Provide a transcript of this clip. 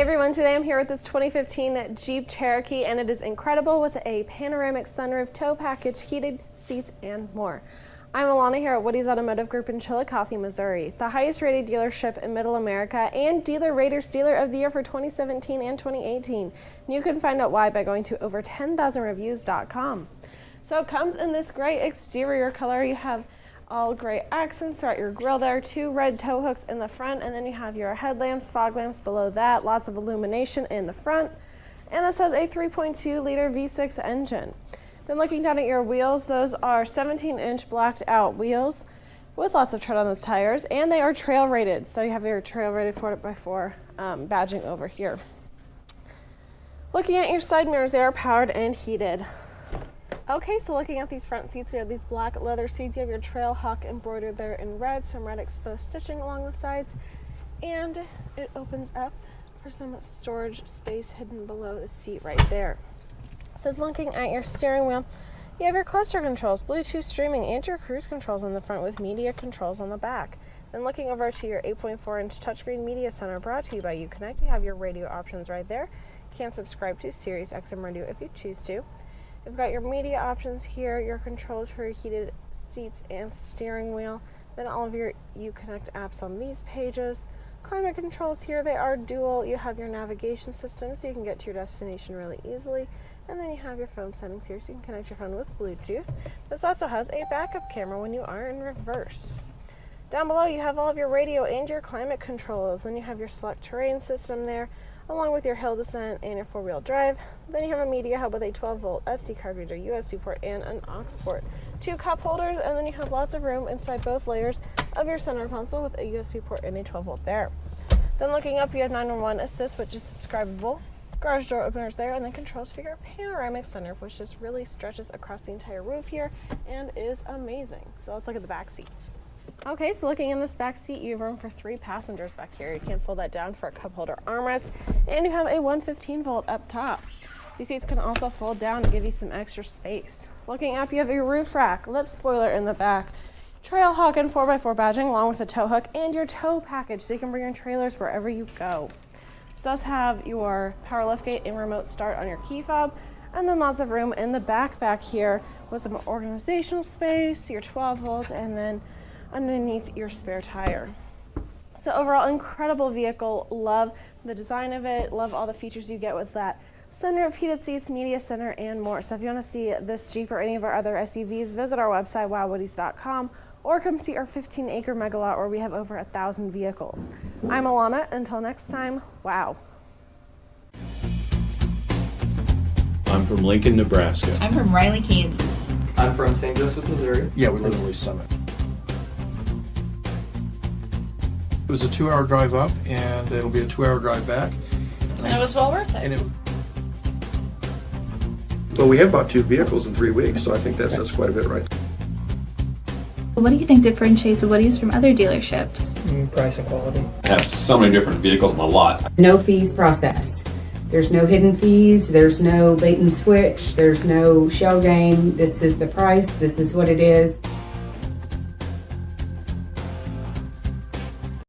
Hey everyone, today I'm here with this 2015 Jeep Cherokee, and it is incredible with a panoramic sunroof, tow package, heated seats, and more. I'm Alana here at Woody's Automotive Group in Chillicothe, Missouri, the highest rated dealership in Middle America and Dealer Raters Dealer of the Year for 2017 and 2018. And you can find out why by going to over10,000reviews.com. So it comes in this gray exterior color. You have all gray accents throughout your grille there, 2 red tow hooks in the front, and then you have your headlamps, fog lamps below that, lots of illumination in the front. And this has a 3.2 liter V6 engine. Then looking down at your wheels, those are 17-inch blacked out wheels with lots of tread on those tires, and they are trail rated. So you have your trail rated 4x4 badging over here. Looking at your side mirrors, they are powered and heated. Okay, so looking at these front seats, we have these black leather seats. You have your Trailhawk embroidered there in red, some red exposed stitching along the sides, and it opens up for some storage space hidden below the seat right there. So looking at your steering wheel, you have your cluster controls, Bluetooth streaming, and your cruise controls in the front with media controls on the back. Then looking over to your 8.4-inch touchscreen media center brought to you by UCONNECT, you have your radio options right there. You can subscribe to Sirius XM radio if you choose to. You've got your media options here, your controls for your heated seats and steering wheel, then all of your UCONNECT apps on these pages. Climate controls here, they are dual. You have your navigation system so you can get to your destination really easily. And then you have your phone settings here so you can connect your phone with Bluetooth. This also has a backup camera when you are in reverse. Down below you have all of your radio and your climate controls. Then you have your select terrain system there, along with your hill descent and your 4-wheel drive. Then you have a media hub with a 12-volt SD card reader, USB port, and an aux port. 2 cup holders, and then you have lots of room inside both layers of your center console with a USB port and a 12-volt there. Then looking up, you have 911 assist, which is subscribable. Garage door openers there, and then controls for your panoramic sunroof, which just really stretches across the entire roof here and is amazing. So let's look at the back seats. Okay, so looking in this back seat, you have room for 3 passengers back here. You can fold that down for a cup holder armrest, and you have a 115-volt up top. These seats can also fold down to give you some extra space. Looking up, you have your roof rack, lip spoiler in the back, Trailhawk and 4x4 badging along with a tow hook, and your tow package so you can bring your trailers wherever you go. This does have your power liftgate and remote start on your key fob, and then lots of room in the back here with some organizational space, your 12 volts, and then underneath your spare tire. So overall, incredible vehicle. Love the design of it, love all the features you get with that sunroof, heated seats, media center, and more. So if you want to see this Jeep or any of our other SUVs, visit our website, WowWoodys.com, or come see our 15-acre mega lot where we have over 1,000 vehicles. I'm Alana. Until next time, wow. I'm from Lincoln, Nebraska. I'm from Riley, Kansas. I'm from St. Joseph, Missouri. Yeah, we live in Lee Summit. It was a 2-hour drive up, and it'll be a 2-hour drive back. And it was well worth it. Well, we have bought 2 vehicles in 3 weeks, so I think that says quite a bit right there. What do you think differentiates Woody's from other dealerships? Price and quality. I have so many different vehicles in the lot. No fees processed. There's no hidden fees, there's no bait and switch, there's no shell game. This is the price, this is what it is.